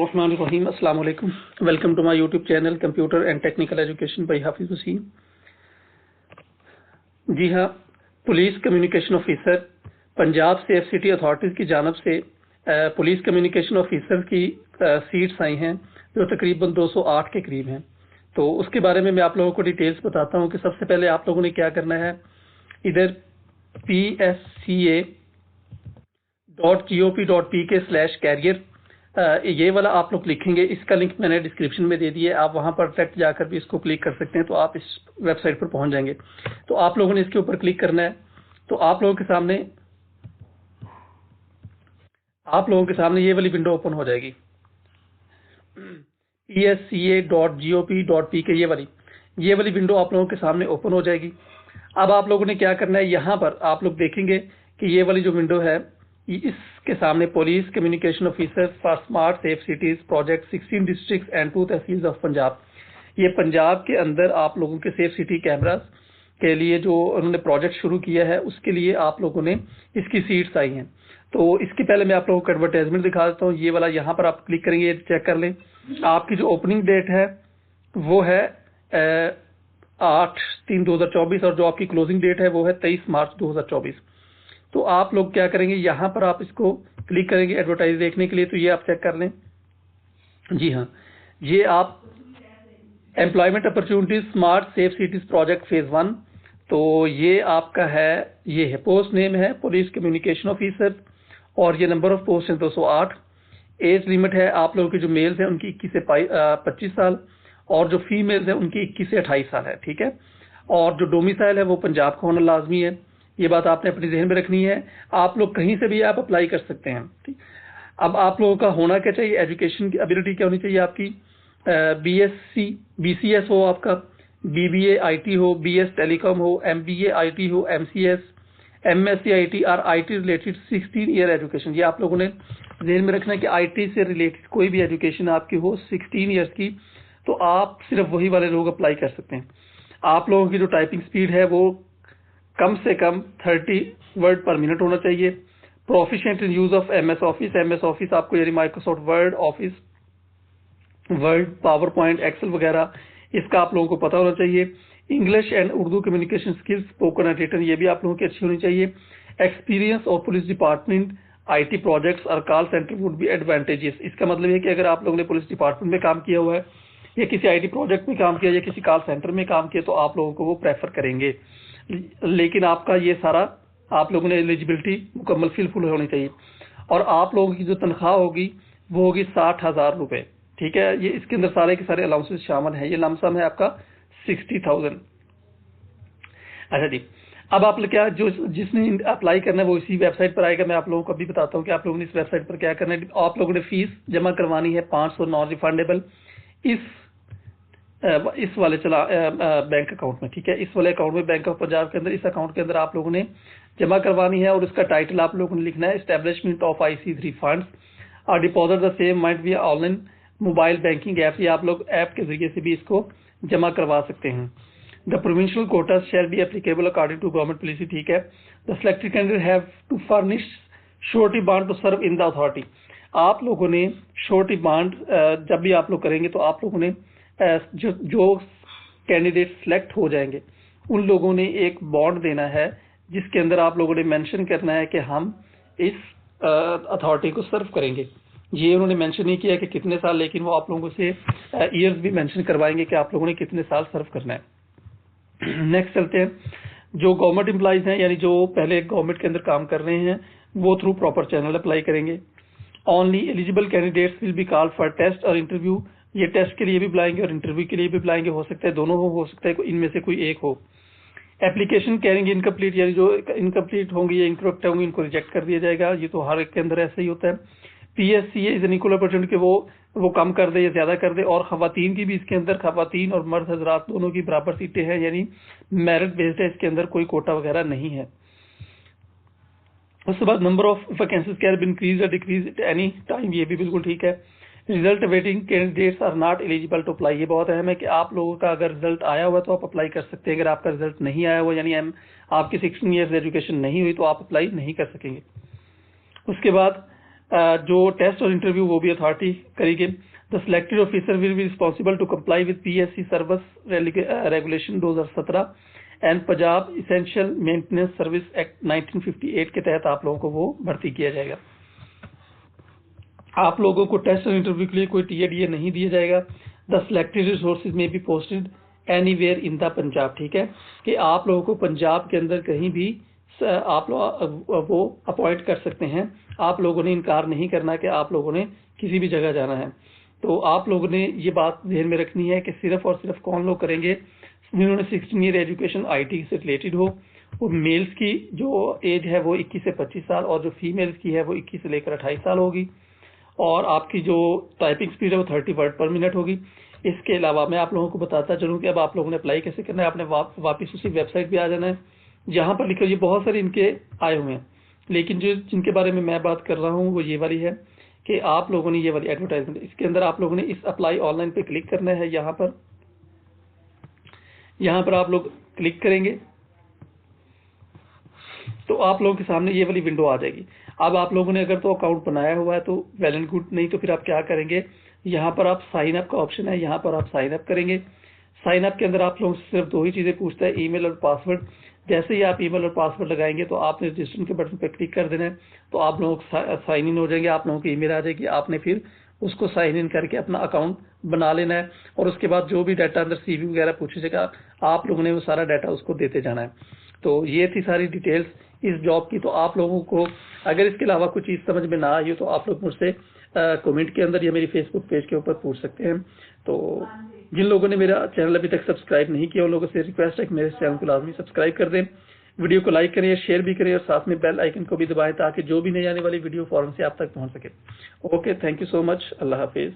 बिस्मिल्लाहिर्रहमानिर्रहीम। अस्सलाम वालेकुम। Welcome to my YouTube channel computer and technical education by Hafiz Hussain. जी हाँ, police communication officer Punjab safe city authorities की जानिब से पुलिस कम्युनिकेशन ऑफिसर की सीट्स आई हैं जो तकरीबन 208 के करीब हैं। तो उसके बारे में मैं आप लोगों को डिटेल्स बताता हूँ कि सबसे पहले आप लोगों ने क्या करना है। इधर psca.gop.pk/career ये वाला आप लोग लिखेंगे। इसका लिंक मैंने डिस्क्रिप्शन में दे दिया है, आप वहां पर डायरेक्ट जाकर भी इसको क्लिक कर सकते हैं, तो आप इस वेबसाइट पर पहुंच जाएंगे। तो आप लोगों ने इसके ऊपर क्लिक करना है। तो आप लोगों के सामने ये वाली विंडो ओपन हो जाएगी, psca.gop.pk ये वाली विंडो आप लोगों के सामने ओपन हो जाएगी। अब आप लोगों ने क्या करना है, यहाँ पर आप लोग देखेंगे कि ये वाली जो विंडो है इसके सामने police communication officer for smart safe cities project 16 districts and 2 tehsils of Punjab. ये पंजाब के अंदर आप लोगों के सेफ सिटी कैमरास के लिए जो उन्होंने प्रोजेक्ट शुरू किया है उसके लिए आप लोगों ने इसकी सीट्स आई हैं। तो इसके पहले मैं आप लोगों को एडवर्टाइजमेंट दिखा देता हूँ। ये वाला यहाँ पर आप क्लिक करेंगे, चेक कर लें। आपकी जो ओपनिंग डेट है वो है 8/3/2024 और जो आपकी क्लोजिंग डेट है वो है 23 मार्च 2024। तो आप लोग क्या करेंगे, यहाँ पर आप इसको क्लिक करेंगे एडवर्टाइज देखने के लिए। तो ये आप चेक कर लें। जी हाँ, ये आप employment opportunities smart safe cities project phase 1। तो ये आपका है, ये है पोस्ट नेम है पुलिस कम्युनिकेशन ऑफिसर और ये नंबर ऑफ पोस्ट है 208। एज लिमिट है आप लोगों के जो मेल्स हैं उनकी 21 से 25 साल और जो फीमेल्स हैं उनकी 21 से 28 साल है। ठीक है। और जो डोमिसाइल है वो पंजाब का होना लाजमी है। ये बात आपने अपने जहन में रखनी है। आप लोग कहीं से भी आप अप्लाई कर सकते हैं। ठीक। अब आप लोगों का होना क्या चाहिए, एजुकेशन की एबिलिटी क्या होनी चाहिए आपकी, बीएससी बीसीएस हो आपका, बीबीए आईटी हो, बीएस टेलीकॉम हो, एमबीए आईटी हो, एमसीएस, एमएससी आईटी और आईटी रिलेटेड 16 ईयर एजुकेशन। ये आप लोगों ने ध्यान में रखना है कि आईटी से रिलेटेड कोई भी एजुकेशन आपकी हो 16 ईयर्स की, तो आप सिर्फ वही वाले लोग अप्लाई कर सकते हैं। आप लोगों की जो टाइपिंग स्पीड है वो कम से कम 30 वर्ड पर मिनट होना चाहिए। Proficient in use of MS Office आपको यानी Microsoft Word, Office Word, PowerPoint, Excel वगैरह इसका आप लोगों को पता होना चाहिए। English and Urdu communication skills spoken and written ये भी आप लोगों की अच्छी होनी चाहिए। एक्सपीरियंस और पुलिस डिपार्टमेंट आईटी प्रोजेक्ट्स और call centre would be advantages. इसका मतलब है कि अगर आप लोगों ने पुलिस डिपार्टमेंट में काम किया हुआ है या किसी आईटी प्रोजेक्ट में काम किया या किसी कॉल सेंटर में काम किया तो आप लोगों को वो प्रेफर करेंगे। लेकिन आपका ये सारा आप लोगों ने एलिजिबिलिटी मुकम्मल फिलफुल होनी चाहिए। और आप लोगों की जो तनख्वाह होगी वो होगी 60,000 रुपए। ठीक है। ये इसके अंदर सारे के सारे अलाउंसेस शामिल हैं। ये लमसम है आपका 60,000। अच्छा जी, अब आप लोग क्या, जो जिसने अप्लाई करना है वो इसी वेबसाइट पर आएगा। मैं आप लोगों को अभी बताता हूँ कि आप लोगों ने इस वेबसाइट पर क्या करना है। आप लोगों ने फीस जमा करवानी है 500 नॉन रिफंडेबल इस वाले बैंक अकाउंट में। ठीक है। इस वाले अकाउंट में बैंक ऑफ पंजाब के अंदर इस अकाउंट के अंदर आप लोगों ने जमा करवानी है और इसका टाइटल आप लोगों ने लिखना है एस्टेब्लिशमेंट ऑफ IC3 फंड्स और deposit the same might be online mobile banking app. ये आप लोग ऐप के जरिए से भी इसको जमा करवा सकते हैं। The provincial quota shall be applicable according to government policy. ठीक है। The selected candidate have to furnish surety bond to serve in the authority. आप लोगों ने श्योरिटी बॉन्ड जब भी आप लोग करेंगे तो आप लोगों ने जो कैंडिडेट सिलेक्ट हो जाएंगे उन लोगों ने एक बॉन्ड देना है जिसके अंदर आप लोगों ने मेंशन करना है कि हम इस अथॉरिटी को सर्व करेंगे। ये उन्होंने मेंशन नहीं किया कि कितने साल, लेकिन वो आप लोगों से ईयर्स भी मेंशन करवाएंगे कि आप लोगों ने कितने साल सर्व करना है। नेक्स्ट चलते हैं। जो गवर्नमेंट एम्प्लॉइज हैं यानी जो पहले गवर्नमेंट के अंदर काम कर रहे हैं वो थ्रू प्रॉपर चैनल अप्लाई करेंगे। Only eligible candidates will be called for test और इंटरव्यू। ये टेस्ट के लिए भी बुलाएंगे और इंटरव्यू के लिए भी बुलाएंगे। हो सकता है दोनों हो सकता है इनमें से कोई एक हो। एप्लीकेशन कैरिंग इनकम्प्लीट यानी जो इनकम्प्लीट होंगी या इनकरेक्ट होंगी इनको रिजेक्ट कर दिया जाएगा। ये तो हर एक के अंदर ऐसा ही होता है। PSCA is an equal opportunity कि वो कम कर दे या ज्यादा कर दे। और खवातीन की भी इसके अंदर, खवातीन और मर्द हजरात दोनों की बराबर सीटें हैं यानी मेरिट बेस्ड है, इसके अंदर कोई कोटा वगैरह नहीं है। उसके बाद number of vacancies can be increase और डिक्रीज एट एनी टाइम, ये भी बिल्कुल ठीक है। Result waiting candidates are not eligible to apply. ये बहुत अहम है कि आप लोगों का अगर रिजल्ट आया हुआ तो आप अप्लाई कर सकते हैं। अगर आपका रिजल्ट नहीं आया हुआ यानी आपकी 16 ईयर्स एजुकेशन नहीं हुई तो आप अप्लाई नहीं कर सकेंगे। उसके बाद जो टेस्ट और इंटरव्यू वो भी अथॉरिटी करेगी। The selected officer will be responsible to comply with PSC service regulation 2017 and Punjab essential maintenance service act 1958 के तहत आप लोगों को वो भर्ती किया जाएगा। आप लोगों को टेस्ट और इंटरव्यू के लिए कोई TA नहीं दिया जाएगा। द सिलेक्टेड रिसोर्सेज में be posted anywhere in the Punjab, ठीक है, कि आप लोगों को पंजाब के अंदर कहीं भी आप लोग वो अपॉइंट कर सकते हैं। आप लोगों ने इनकार नहीं करना कि आप लोगों ने किसी भी जगह जाना है। तो आप लोगों ने ये बात ध्यान में रखनी है कि सिर्फ और सिर्फ कौन लोग करेंगे जिन्होंने 16 ईयर एजुकेशन IT से रिलेटेड हो। वो मेल्स की जो एज है वो 21 से 25 साल और जो फीमेल्स की है वो 21 से लेकर 28 साल होगी। और आपकी जो टाइपिंग स्पीड है वो 30 वर्ड पर मिनट होगी। इसके अलावा मैं आप लोगों को बताता चलूं कि अब आप लोगों ने अप्लाई कैसे करना है। आपने वापस उसी वेबसाइट पे आ जाना है जहां पर लिखा, ये बहुत सारे इनके आए हुए हैं, लेकिन जो जिनके बारे में मैं बात कर रहा हूं वो ये वाली है कि आप लोगों ने ये वाली एडवर्टाइजमेंट, इसके अंदर आप लोगों ने इस अप्लाई ऑनलाइन पे क्लिक करना है। यहाँ पर आप लोग क्लिक करेंगे तो आप लोगों के सामने ये वाली विंडो आ जाएगी। अब आप लोगों ने अगर तो अकाउंट बनाया हुआ है तो वेल एंड गुड, नहीं तो फिर आप क्या करेंगे, यहाँ पर आप साइन अप का ऑप्शन है, यहाँ पर आप साइन अप करेंगे। साइन अप के अंदर आप लोगों से सिर्फ 2 ही चीजें पूछता है, ईमेल और पासवर्ड। जैसे ही आप ईमेल और पासवर्ड लगाएंगे तो आपने रजिस्टर के बटन पर क्लिक कर देना है, तो आप लोग साइन इन हो जाएंगे। आप लोगों की ईमेल आ जाएगी, आपने फिर उसको साइन इन करके अपना अकाउंट बना लेना है। और उसके बाद जो भी डाटा अंदर CV वगैरह पूछेगा आप लोगों ने वो सारा डाटा उसको देते जाना है। तो ये थी सारी डिटेल्स इस जॉब की। तो आप लोगों को अगर इसके अलावा कुछ चीज समझ में ना आई हो तो आप लोग मुझसे कमेंट के अंदर या मेरी फेसबुक पेज के ऊपर पूछ सकते हैं। तो जिन लोगों ने मेरा चैनल अभी तक सब्सक्राइब नहीं किया उन लोगों से रिक्वेस्ट है कि मेरे चैनल को लाजमी सब्सक्राइब कर दें, वीडियो को लाइक करें, शेयर भी करें और साथ में बेल आइकन को भी दबाएं ताकि जो भी नई आने वाली वीडियो फौरन से आप तक पहुंच सके। Okay, thank you so much. Allah Hafiz.